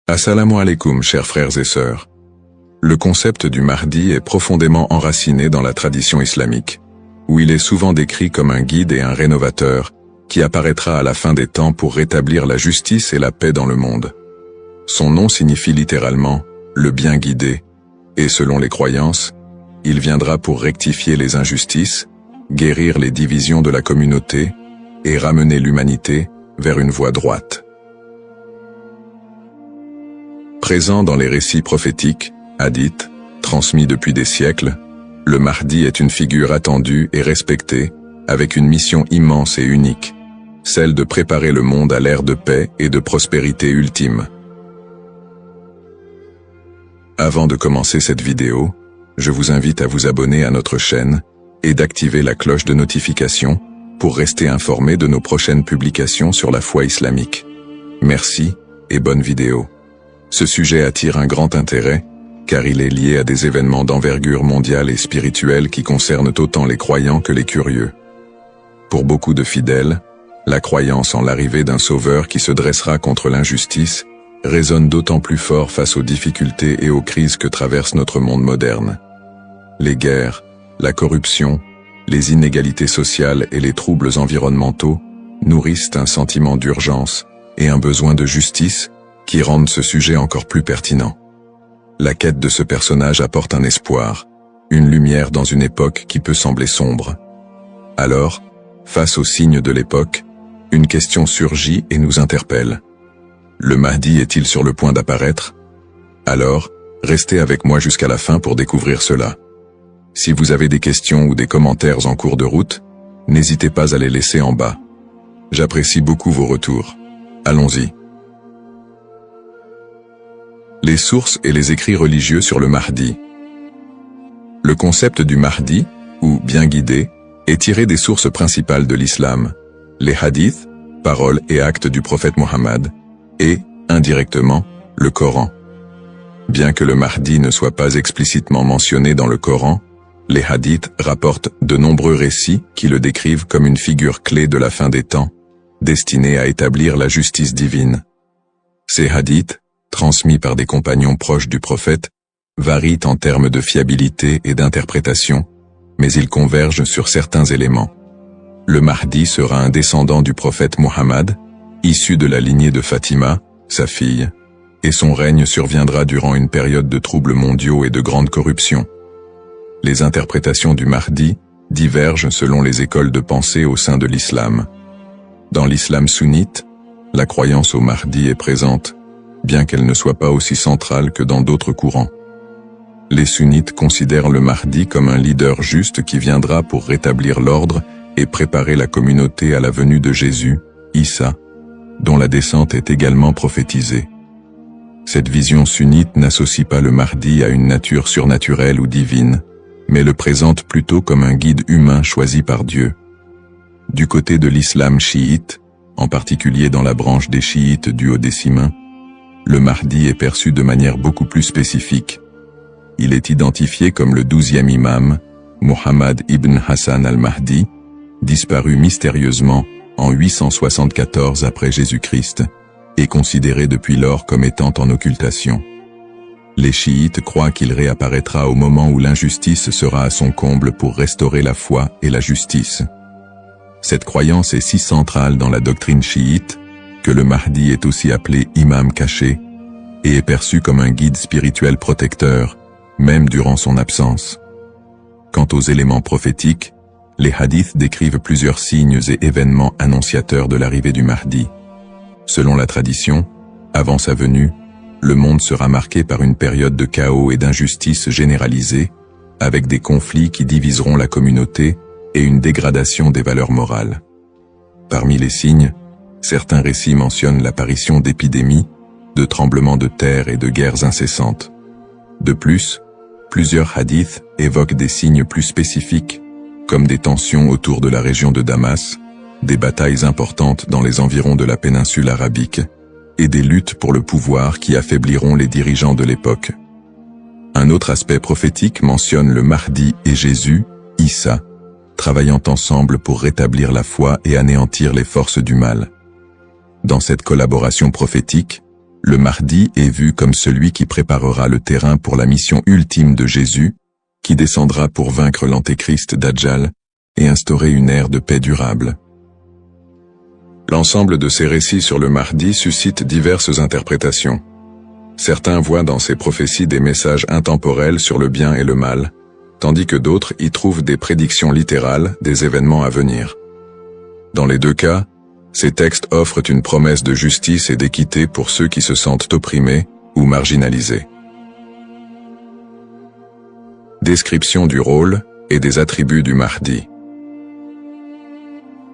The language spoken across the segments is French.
Assalamu alaikum, chers frères et sœurs. Le concept du Mahdi est profondément enraciné dans la tradition islamique, où il est souvent décrit comme un guide et un rénovateur, qui apparaîtra à la fin des temps pour rétablir la justice et la paix dans le monde. Son nom signifie littéralement « le bien guidé », et selon les croyances, il viendra pour rectifier les injustices, guérir les divisions de la communauté et ramener l'humanité vers une voie droite. Présent dans les récits prophétiques, hadiths, transmis depuis des siècles, le Mahdi est une figure attendue et respectée, avec une mission immense et unique, celle de préparer le monde à l'ère de paix et de prospérité ultime. Avant de commencer cette vidéo, je vous invite à vous abonner à notre chaîne et d'activer la cloche de notification pour rester informé de nos prochaines publications sur la foi islamique. Merci et bonne vidéo. Ce sujet attire un grand intérêt, car il est lié à des événements d'envergure mondiale et spirituelle qui concernent autant les croyants que les curieux. Pour beaucoup de fidèles, la croyance en l'arrivée d'un sauveur qui se dressera contre l'injustice résonne d'autant plus fort face aux difficultés et aux crises que traverse notre monde moderne. Les guerres, la corruption, les inégalités sociales et les troubles environnementaux nourrissent un sentiment d'urgence et un besoin de justice qui rendent ce sujet encore plus pertinent. La quête de ce personnage apporte un espoir, une lumière dans une époque qui peut sembler sombre. Alors, face aux signes de l'époque, une question surgit et nous interpelle. Le Mahdi est-il sur le point d'apparaître? Alors, restez avec moi jusqu'à la fin pour découvrir cela. Si vous avez des questions ou des commentaires en cours de route, n'hésitez pas à les laisser en bas. J'apprécie beaucoup vos retours. Allons-y. Les sources et les écrits religieux sur le Mahdi. Le concept du Mahdi, ou bien guidé, est tiré des sources principales de l'islam, les hadiths, paroles et actes du prophète Mohammed, et, indirectement, le Coran. Bien que le Mahdi ne soit pas explicitement mentionné dans le Coran, les hadiths rapportent de nombreux récits qui le décrivent comme une figure clé de la fin des temps, destinée à établir la justice divine. Ces hadiths, transmis par des compagnons proches du prophète, varient en termes de fiabilité et d'interprétation, mais ils convergent sur certains éléments. Le Mahdi sera un descendant du prophète Mohammed, issu de la lignée de Fatima, sa fille, et son règne surviendra durant une période de troubles mondiaux et de grande corruption. Les interprétations du Mahdi divergent selon les écoles de pensée au sein de l'islam. Dans l'islam sunnite, la croyance au Mahdi est présente, bien qu'elle ne soit pas aussi centrale que dans d'autres courants. Les sunnites considèrent le Mahdi comme un leader juste qui viendra pour rétablir l'ordre et préparer la communauté à la venue de Jésus, Issa, dont la descente est également prophétisée. Cette vision sunnite n'associe pas le Mahdi à une nature surnaturelle ou divine, mais le présente plutôt comme un guide humain choisi par Dieu. Du côté de l'islam chiite, en particulier dans la branche des chiites duodécimains, le Mahdi est perçu de manière beaucoup plus spécifique. Il est identifié comme le 12e imam, Muhammad ibn Hassan al-Mahdi, disparu mystérieusement en 874 après Jésus-Christ, et considéré depuis lors comme étant en occultation. Les chiites croient qu'il réapparaîtra au moment où l'injustice sera à son comble pour restaurer la foi et la justice. Cette croyance est si centrale dans la doctrine chiite que le Mahdi est aussi appelé imam caché et est perçu comme un guide spirituel protecteur, même durant son absence. Quant aux éléments prophétiques, les hadiths décrivent plusieurs signes et événements annonciateurs de l'arrivée du Mahdi. Selon la tradition, avant sa venue, le monde sera marqué par une période de chaos et d'injustice généralisée, avec des conflits qui diviseront la communauté et une dégradation des valeurs morales. Parmi les signes, certains récits mentionnent l'apparition d'épidémies, de tremblements de terre et de guerres incessantes. De plus, plusieurs hadiths évoquent des signes plus spécifiques, comme des tensions autour de la région de Damas, des batailles importantes dans les environs de la péninsule arabique, et des luttes pour le pouvoir qui affaibliront les dirigeants de l'époque. Un autre aspect prophétique mentionne le Mahdi et Jésus, Issa, travaillant ensemble pour rétablir la foi et anéantir les forces du mal. Dans cette collaboration prophétique, le Mahdi est vu comme celui qui préparera le terrain pour la mission ultime de Jésus, qui descendra pour vaincre l'antéchrist Dajjal et instaurer une ère de paix durable. L'ensemble de ces récits sur le Mahdi suscite diverses interprétations. Certains voient dans ces prophéties des messages intemporels sur le bien et le mal, tandis que d'autres y trouvent des prédictions littérales des événements à venir. Dans les deux cas, ces textes offrent une promesse de justice et d'équité pour ceux qui se sentent opprimés ou marginalisés. Description du rôle et des attributs du Mahdi.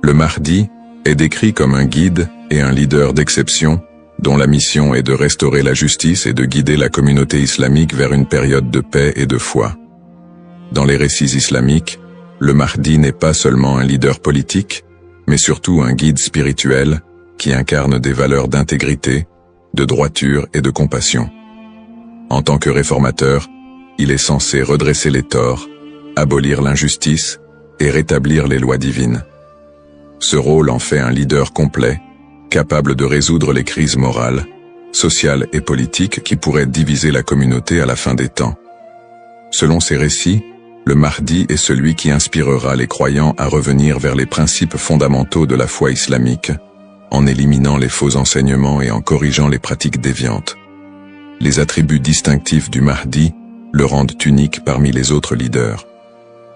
Le Mahdi est décrit comme un guide et un leader d'exception, dont la mission est de restaurer la justice et de guider la communauté islamique vers une période de paix et de foi. Dans les récits islamiques, le Mahdi n'est pas seulement un leader politique, mais surtout un guide spirituel qui incarne des valeurs d'intégrité, de droiture et de compassion. En tant que réformateur, il est censé redresser les torts, abolir l'injustice et rétablir les lois divines. Ce rôle en fait un leader complet, capable de résoudre les crises morales, sociales et politiques qui pourraient diviser la communauté à la fin des temps. Selon ces récits, le Mahdi est celui qui inspirera les croyants à revenir vers les principes fondamentaux de la foi islamique, en éliminant les faux enseignements et en corrigeant les pratiques déviantes. Les attributs distinctifs du Mahdi le rendent unique parmi les autres leaders.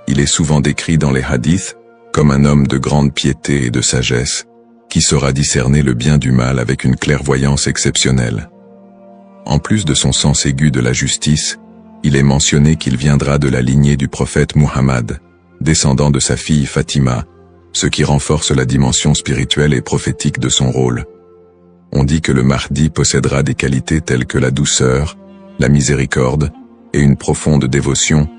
Il est souvent décrit dans les hadiths comme un homme de grande piété et de sagesse, qui saura discerner le bien du mal avec une clairvoyance exceptionnelle. En plus de son sens aigu de la justice, il est mentionné qu'il viendra de la lignée du prophète Muhammad, descendant de sa fille Fatima, ce qui renforce la dimension spirituelle et prophétique de son rôle. On dit que le Mahdi possédera des qualités telles que la douceur, la miséricorde et une profonde dévotion,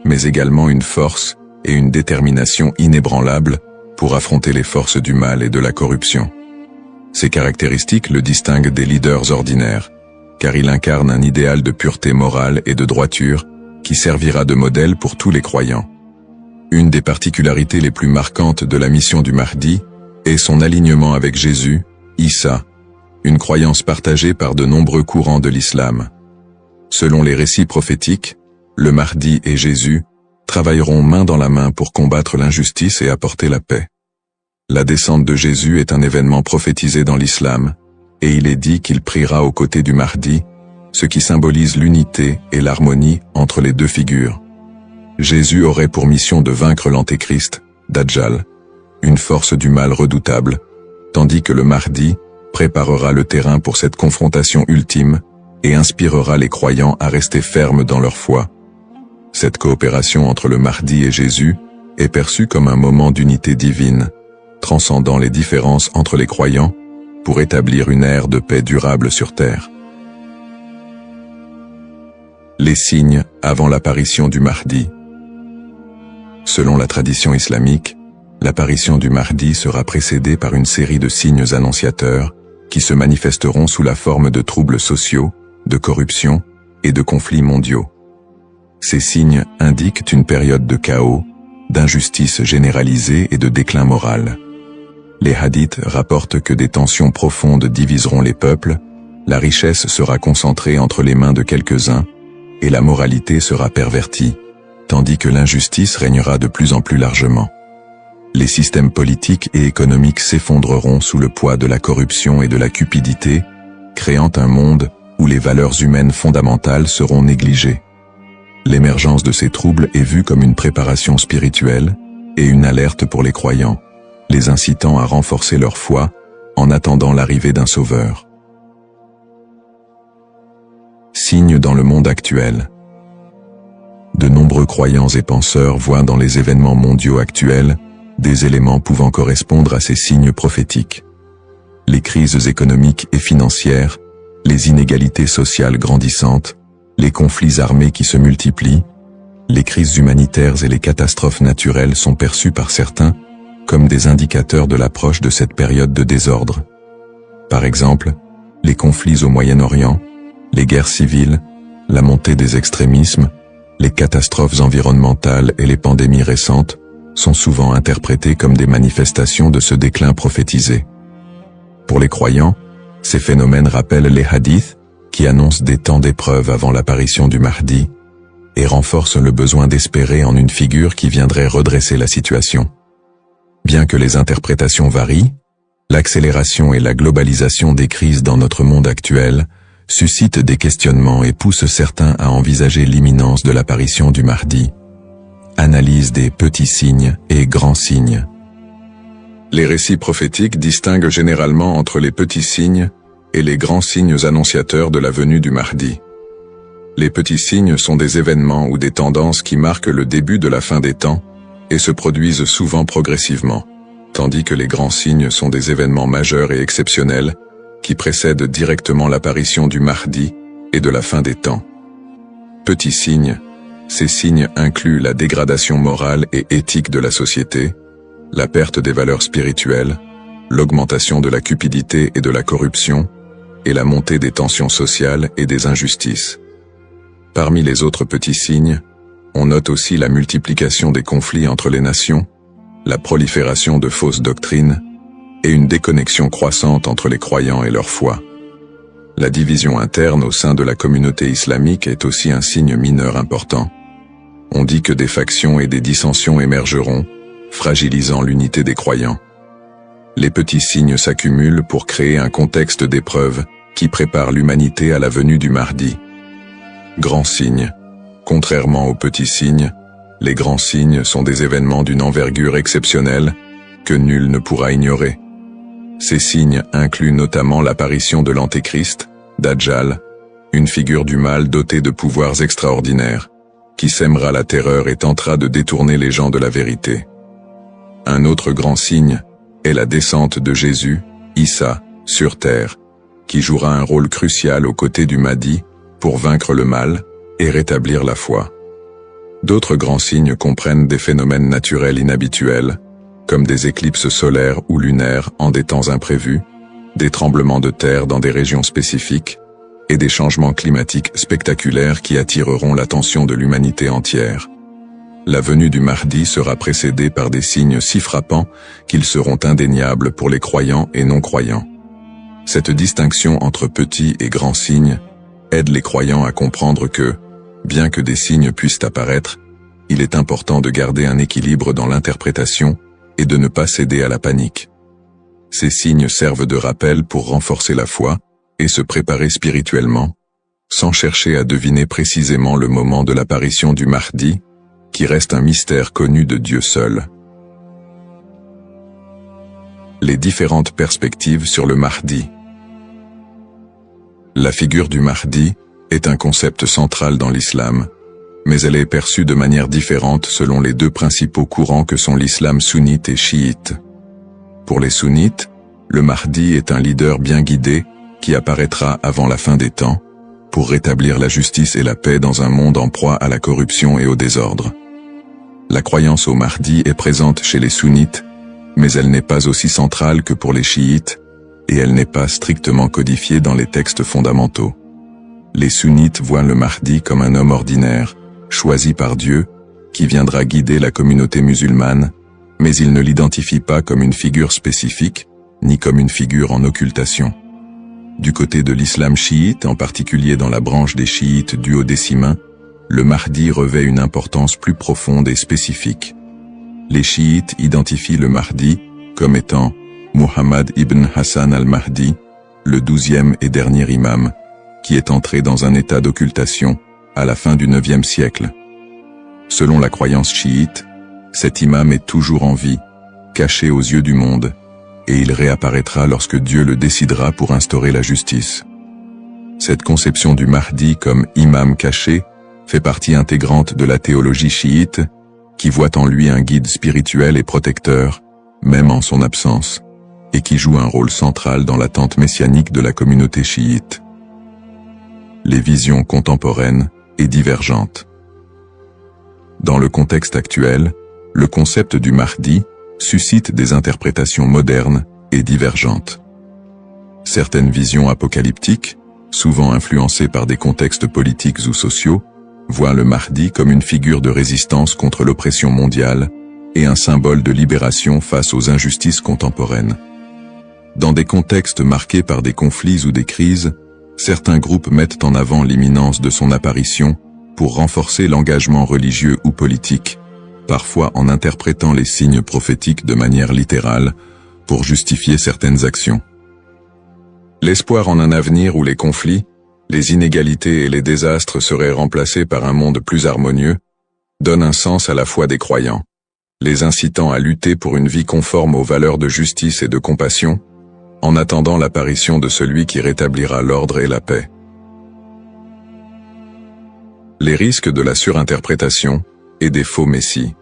mais également une force et une détermination inébranlables pour affronter les forces du mal et de la corruption. Ces caractéristiques le distinguent des leaders ordinaires, car il incarne un idéal de pureté morale et de droiture qui servira de modèle pour tous les croyants. Une des particularités les plus marquantes de la mission du Mahdi est son alignement avec Jésus, Issa, une croyance partagée par de nombreux courants de l'islam. Selon les récits prophétiques, le Mahdi et Jésus travailleront main dans la main pour combattre l'injustice et apporter la paix. La descente de Jésus est un événement prophétisé dans l'islam, et il est dit qu'il priera aux côtés du Mahdi, ce qui symbolise l'unité et l'harmonie entre les deux figures. Jésus aurait pour mission de vaincre l'antéchrist, Dajjal, une force du mal redoutable, tandis que le Mahdi préparera le terrain pour cette confrontation ultime et inspirera les croyants à rester fermes dans leur foi. Cette coopération entre le Mahdi et Jésus est perçue comme un moment d'unité divine, transcendant les différences entre les croyants, pour établir une ère de paix durable sur terre. Les signes avant l'apparition du Mahdi. Selon la tradition islamique, l'apparition du Mahdi sera précédée par une série de signes annonciateurs qui se manifesteront sous la forme de troubles sociaux, de corruption et de conflits mondiaux. Ces signes indiquent une période de chaos, d'injustice généralisée et de déclin moral. Les hadiths rapportent que des tensions profondes diviseront les peuples, la richesse sera concentrée entre les mains de quelques-uns, et la moralité sera pervertie, tandis que l'injustice régnera de plus en plus largement. Les systèmes politiques et économiques s'effondreront sous le poids de la corruption et de la cupidité, créant un monde où les valeurs humaines fondamentales seront négligées. L'émergence de ces troubles est vue comme une préparation spirituelle et une alerte pour les croyants, les incitant à renforcer leur foi en attendant l'arrivée d'un sauveur. Signes dans le monde actuel. De nombreux croyants et penseurs voient dans les événements mondiaux actuels des éléments pouvant correspondre à ces signes prophétiques. Les crises économiques et financières, les inégalités sociales grandissantes, les conflits armés qui se multiplient, les crises humanitaires et les catastrophes naturelles sont perçues par certains comme des indicateurs de l'approche de cette période de désordre. Par exemple, les conflits au Moyen-Orient, les guerres civiles, la montée des extrémismes, les catastrophes environnementales et les pandémies récentes sont souvent interprétés comme des manifestations de ce déclin prophétisé. Pour les croyants, Ces phénomènes rappellent les hadiths, qui annoncent des temps d'épreuve avant l'apparition du Mahdi, et renforcent le besoin d'espérer en une figure qui viendrait redresser la situation. Bien que les interprétations varient, l'accélération et la globalisation des crises dans notre monde actuel suscitent des questionnements et poussent certains à envisager l'imminence de l'apparition du Mahdi. Analyse des petits signes et grands signes. Les récits prophétiques distinguent généralement entre les petits signes et les grands signes annonciateurs de la venue du Mahdi. Les petits signes sont des événements ou des tendances qui marquent le début de la fin des temps et se produisent souvent progressivement, tandis que les grands signes sont des événements majeurs et exceptionnels qui précèdent directement l'apparition du Mahdi et de la fin des temps. Petits signes, ces signes incluent la dégradation morale et éthique de la société, la perte des valeurs spirituelles, l'augmentation de la cupidité et de la corruption, et la montée des tensions sociales et des injustices. Parmi les autres petits signes, on note aussi la multiplication des conflits entre les nations, la prolifération de fausses doctrines, et une déconnexion croissante entre les croyants et leur foi. La division interne au sein de la communauté islamique est aussi un signe mineur important. On dit que des factions et des dissensions émergeront, fragilisant l'unité des croyants. Les petits signes s'accumulent pour créer un contexte d'épreuve qui prépare l'humanité à la venue du Mahdi. Grands signes. Contrairement aux petits signes, les grands signes sont des événements d'une envergure exceptionnelle que nul ne pourra ignorer. Ces signes incluent notamment l'apparition de l'Antéchrist, Dajjal, une figure du mal dotée de pouvoirs extraordinaires, qui sèmera la terreur et tentera de détourner les gens de la vérité. Un autre grand signe est la descente de Jésus, Issa, sur terre, qui jouera un rôle crucial aux côtés du Mahdi pour vaincre le mal et rétablir la foi. D'autres grands signes comprennent des phénomènes naturels inhabituels, comme des éclipses solaires ou lunaires en des temps imprévus, des tremblements de terre dans des régions spécifiques, et des changements climatiques spectaculaires qui attireront l'attention de l'humanité entière. La venue du Mahdi sera précédée par des signes si frappants qu'ils seront indéniables pour les croyants et non-croyants. Cette distinction entre petits et grands signes aide les croyants à comprendre que, bien que des signes puissent apparaître, il est important de garder un équilibre dans l'interprétation et de ne pas céder à la panique. Ces signes servent de rappel pour renforcer la foi et se préparer spirituellement, sans chercher à deviner précisément le moment de l'apparition du Mahdi, qui reste un mystère connu de Dieu seul. Les différentes perspectives sur le Mahdi. La figure du Mahdi est un concept central dans l'islam, mais elle est perçue de manière différente selon les deux principaux courants que sont l'islam sunnite et chiite. Pour les sunnites, le Mahdi est un leader bien guidé qui apparaîtra avant la fin des temps, pour rétablir la justice et la paix dans un monde en proie à la corruption et au désordre. La croyance au Mahdi est présente chez les sunnites, mais elle n'est pas aussi centrale que pour les chiites, et elle n'est pas strictement codifiée dans les textes fondamentaux. Les sunnites voient le Mahdi comme un homme ordinaire, choisi par Dieu, qui viendra guider la communauté musulmane, mais ils ne l'identifient pas comme une figure spécifique, ni comme une figure en occultation. Du côté de l'islam chiite, en particulier dans la branche des chiites duodécimains, le Mahdi revêt une importance plus profonde et spécifique. Les chiites identifient le Mahdi comme étant Muhammad ibn Hassan al-Mahdi, le 12e et dernier imam, qui est entré dans un état d'occultation à la fin du 9e siècle. Selon la croyance chiite, cet imam est toujours en vie, caché aux yeux du monde, et il réapparaîtra lorsque Dieu le décidera pour instaurer la justice. Cette conception du Mahdi comme imam caché fait partie intégrante de la théologie chiite, qui voit en lui un guide spirituel et protecteur, même en son absence, et qui joue un rôle central dans l'attente messianique de la communauté chiite. Les visions contemporaines et divergentes. Dans le contexte actuel, le concept du Mahdi suscite des interprétations modernes et divergentes. Certaines visions apocalyptiques, souvent influencées par des contextes politiques ou sociaux, voient le Mahdi comme une figure de résistance contre l'oppression mondiale et un symbole de libération face aux injustices contemporaines. Dans des contextes marqués par des conflits ou des crises, certains groupes mettent en avant l'imminence de son apparition pour renforcer l'engagement religieux ou politique, parfois en interprétant les signes prophétiques de manière littérale pour justifier certaines actions. L'espoir en un avenir où les conflits, les inégalités et les désastres seraient remplacés par un monde plus harmonieux, donne un sens à la foi des croyants, les incitant à lutter pour une vie conforme aux valeurs de justice et de compassion, en attendant l'apparition de celui qui rétablira l'ordre et la paix. Les risques de la surinterprétation et des faux messies.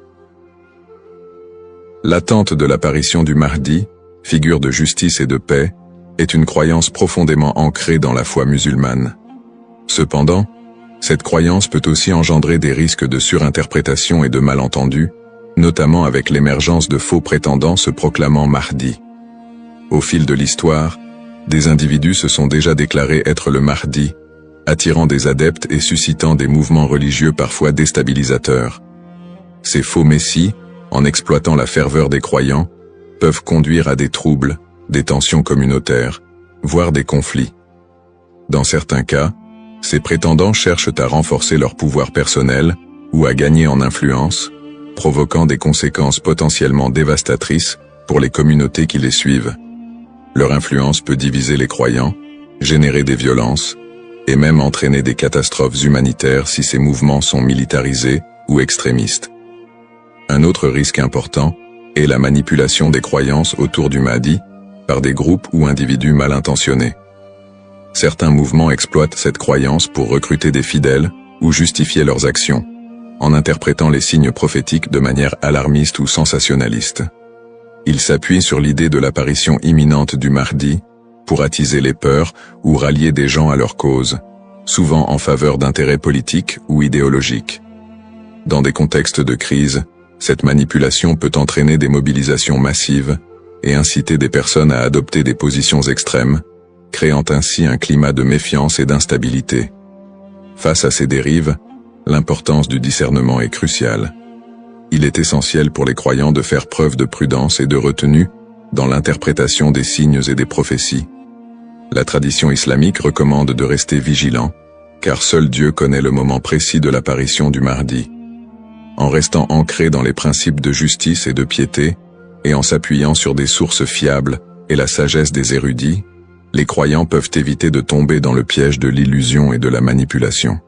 L'attente de l'apparition du Mahdi, figure de justice et de paix, est une croyance profondément ancrée dans la foi musulmane. Cependant, cette croyance peut aussi engendrer des risques de surinterprétation et de malentendus, notamment avec l'émergence de faux prétendants se proclamant Mahdi. Au fil de l'histoire, des individus se sont déjà déclarés être le Mahdi, attirant des adeptes et suscitant des mouvements religieux parfois déstabilisateurs. Ces faux messies, en exploitant la ferveur des croyants, peuvent conduire à des troubles, des tensions communautaires, voire des conflits. Dans certains cas, ces prétendants cherchent à renforcer leur pouvoir personnel ou à gagner en influence, provoquant des conséquences potentiellement dévastatrices pour les communautés qui les suivent. Leur influence peut diviser les croyants, générer des violences, et même entraîner des catastrophes humanitaires si ces mouvements sont militarisés ou extrémistes. Un autre risque important est la manipulation des croyances autour du Mahdi par des groupes ou individus mal intentionnés. Certains mouvements exploitent cette croyance pour recruter des fidèles ou justifier leurs actions, en interprétant les signes prophétiques de manière alarmiste ou sensationnaliste. Ils s'appuient sur l'idée de l'apparition imminente du Mahdi pour attiser les peurs ou rallier des gens à leur cause, souvent en faveur d'intérêts politiques ou idéologiques. Dans des contextes de crise, cette manipulation peut entraîner des mobilisations massives et inciter des personnes à adopter des positions extrêmes, créant ainsi un climat de méfiance et d'instabilité. Face à ces dérives, l'importance du discernement est cruciale. Il est essentiel pour les croyants de faire preuve de prudence et de retenue dans l'interprétation des signes et des prophéties. La tradition islamique recommande de rester vigilant, car seul Dieu connaît le moment précis de l'apparition du Mahdi. En restant ancré dans les principes de justice et de piété, et en s'appuyant sur des sources fiables et la sagesse des érudits, les croyants peuvent éviter de tomber dans le piège de l'illusion et de la manipulation.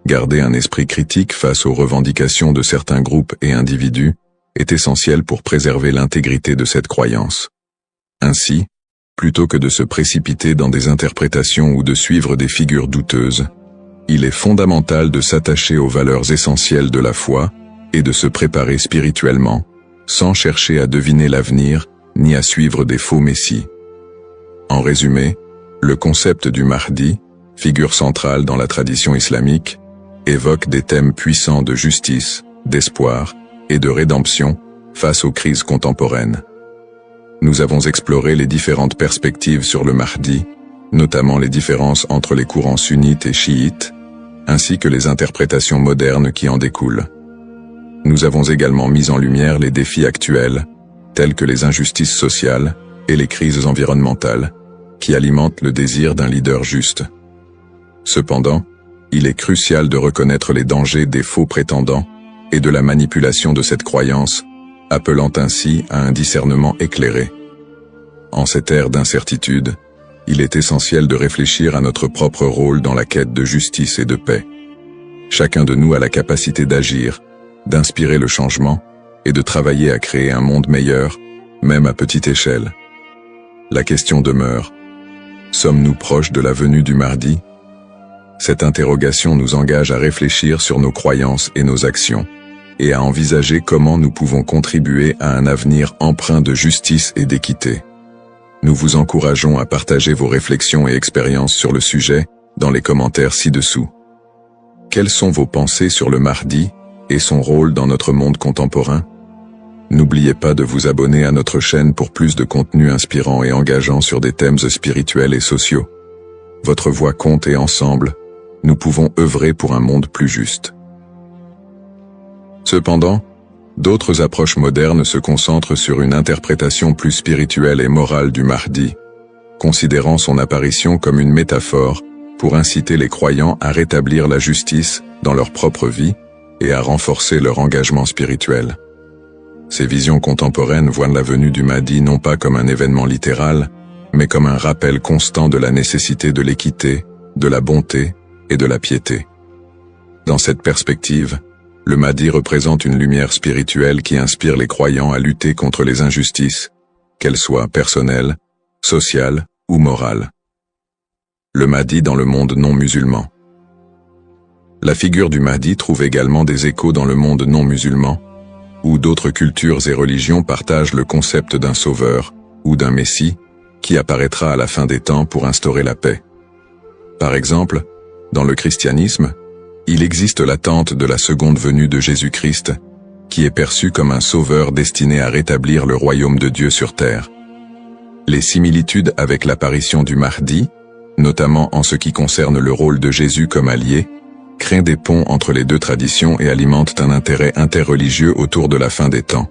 Garder un esprit critique face aux revendications de certains groupes et individus est essentiel pour préserver l'intégrité de cette croyance. Ainsi, plutôt que de se précipiter dans des interprétations ou de suivre des figures douteuses, il est fondamental de s'attacher aux valeurs essentielles de la foi et de se préparer spirituellement, sans chercher à deviner l'avenir ni à suivre des faux messies. En résumé, le concept du Mahdi, figure centrale dans la tradition islamique, évoque des thèmes puissants de justice, d'espoir et de rédemption face aux crises contemporaines. Nous avons exploré les différentes perspectives sur le Mahdi, notamment les différences entre les courants sunnites et chiites, ainsi que les interprétations modernes qui en découlent. Nous avons également mis en lumière les défis actuels, tels que les injustices sociales et les crises environnementales, qui alimentent le désir d'un leader juste. Cependant, il est crucial de reconnaître les dangers des faux prétendants et de la manipulation de cette croyance, appelant ainsi à un discernement éclairé. En cette ère d'incertitude, il est essentiel de réfléchir à notre propre rôle dans la quête de justice et de paix. Chacun de nous a la capacité d'agir, d'inspirer le changement et de travailler à créer un monde meilleur, même à petite échelle. La question demeure: sommes-nous proches de la venue du Mahdi? Cette interrogation nous engage à réfléchir sur nos croyances et nos actions, et à envisager comment nous pouvons contribuer à un avenir empreint de justice et d'équité. Nous vous encourageons à partager vos réflexions et expériences sur le sujet dans les commentaires ci-dessous. Quelles sont vos pensées sur le Mahdi et son rôle dans notre monde contemporain? N'oubliez pas de vous abonner à notre chaîne pour plus de contenu inspirant et engageant sur des thèmes spirituels et sociaux. Votre voix compte et ensemble, nous pouvons œuvrer pour un monde plus juste. Cependant, D'autres approches modernes se concentrent sur une interprétation plus spirituelle et morale du Mahdi, considérant son apparition comme une métaphore pour inciter les croyants à rétablir la justice dans leur propre vie et à renforcer leur engagement spirituel. Ces visions contemporaines voient la venue du Mahdi non pas comme un événement littéral, mais comme un rappel constant de la nécessité de l'équité, de la bonté et de la piété. Dans cette perspective, le Mahdi représente une lumière spirituelle qui inspire les croyants à lutter contre les injustices, qu'elles soient personnelles, sociales ou morales. Le Mahdi dans le monde non musulman. La figure du Mahdi trouve également des échos dans le monde non musulman, où d'autres cultures et religions partagent le concept d'un sauveur ou d'un messie qui apparaîtra à la fin des temps pour instaurer la paix. Par exemple, dans le christianisme, il existe l'attente de la seconde venue de Jésus-Christ, qui est perçu comme un sauveur destiné à rétablir le royaume de Dieu sur terre. Les similitudes avec l'apparition du Mahdi, notamment en ce qui concerne le rôle de Jésus comme allié, créent des ponts entre les deux traditions et alimentent un intérêt interreligieux autour de la fin des temps.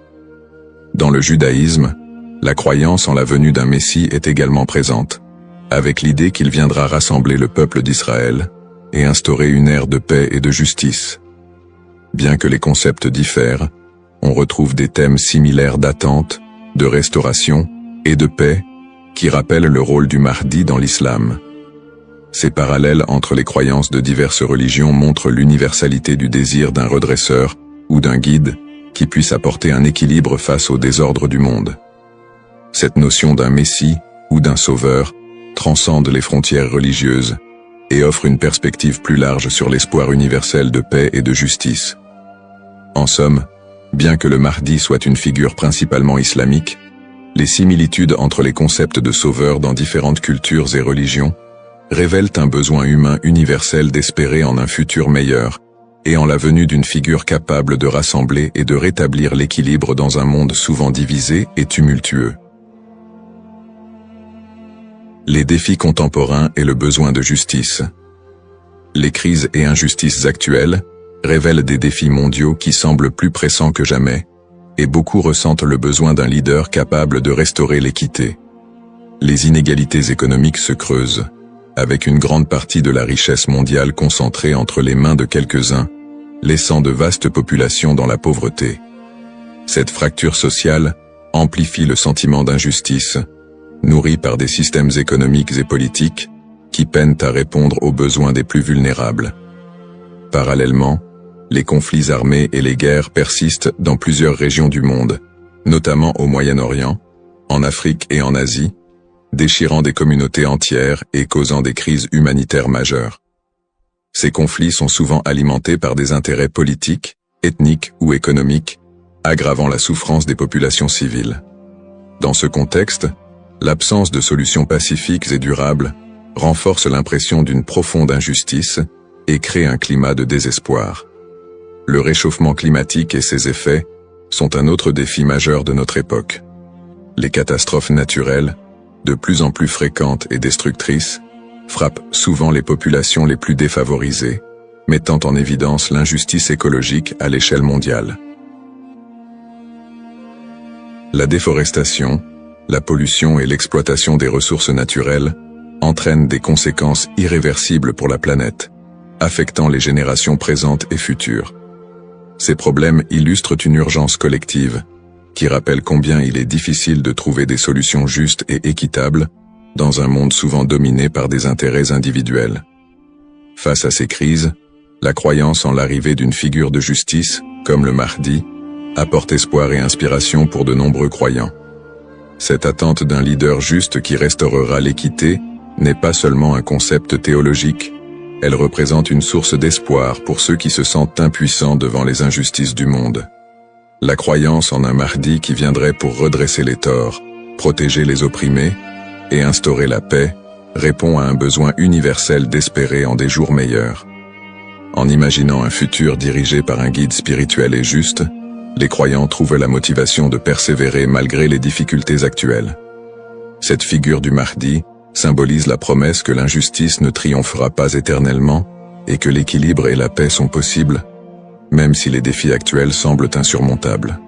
Dans le judaïsme, la croyance en la venue d'un Messie est également présente, avec l'idée qu'il viendra rassembler le peuple d'Israël et instaurer une ère de paix et de justice. Bien que les concepts diffèrent, on retrouve des thèmes similaires d'attente, de restauration et de paix qui rappellent le rôle du Mahdi dans l'islam. Ces parallèles entre les croyances de diverses religions montrent l'universalité du désir d'un redresseur ou d'un guide qui puisse apporter un équilibre face au désordre du monde. Cette notion d'un messie ou d'un sauveur transcende les frontières religieuses et offre une perspective plus large sur l'espoir universel de paix et de justice. En somme, bien que le Mahdi soit une figure principalement islamique, les similitudes entre les concepts de sauveur dans différentes cultures et religions révèlent un besoin humain universel d'espérer en un futur meilleur et en la venue d'une figure capable de rassembler et de rétablir l'équilibre dans un monde souvent divisé et tumultueux. Les défis contemporains et le besoin de justice. Les crises et injustices actuelles révèlent des défis mondiaux qui semblent plus pressants que jamais, et beaucoup ressentent le besoin d'un leader capable de restaurer l'équité. Les inégalités économiques se creusent, avec une grande partie de la richesse mondiale concentrée entre les mains de quelques-uns, laissant de vastes populations dans la pauvreté. Cette fracture sociale amplifie le sentiment d'injustice, nourri par des systèmes économiques et politiques qui peinent à répondre aux besoins des plus vulnérables. Parallèlement, les conflits armés et les guerres persistent dans plusieurs régions du monde, notamment au Moyen-Orient, en Afrique et en Asie, déchirant des communautés entières et causant des crises humanitaires majeures. Ces conflits sont souvent alimentés par des intérêts politiques, ethniques ou économiques, aggravant la souffrance des populations civiles. Dans ce contexte, l'absence de solutions pacifiques et durables renforce l'impression d'une profonde injustice et crée un climat de désespoir. Le réchauffement climatique et ses effets sont un autre défi majeur de notre époque. Les catastrophes naturelles, de plus en plus fréquentes et destructrices, frappent souvent les populations les plus défavorisées, mettant en évidence l'injustice écologique à l'échelle mondiale. La déforestation, la pollution et l'exploitation des ressources naturelles entraînent des conséquences irréversibles pour la planète, affectant les générations présentes et futures. Ces problèmes illustrent une urgence collective, qui rappelle combien il est difficile de trouver des solutions justes et équitables dans un monde souvent dominé par des intérêts individuels. Face à ces crises, la croyance en l'arrivée d'une figure de justice, comme le Mahdi, apporte espoir et inspiration pour de nombreux croyants. Cette attente d'un leader juste qui restaurera l'équité n'est pas seulement un concept théologique, elle représente une source d'espoir pour ceux qui se sentent impuissants devant les injustices du monde. La croyance en un Mahdi qui viendrait pour redresser les torts, protéger les opprimés et instaurer la paix répond à un besoin universel d'espérer en des jours meilleurs. En imaginant un futur dirigé par un guide spirituel et juste, les croyants trouvent la motivation de persévérer malgré les difficultés actuelles. Cette figure du Mahdi symbolise la promesse que l'injustice ne triomphera pas éternellement et que l'équilibre et la paix sont possibles, même si les défis actuels semblent insurmontables.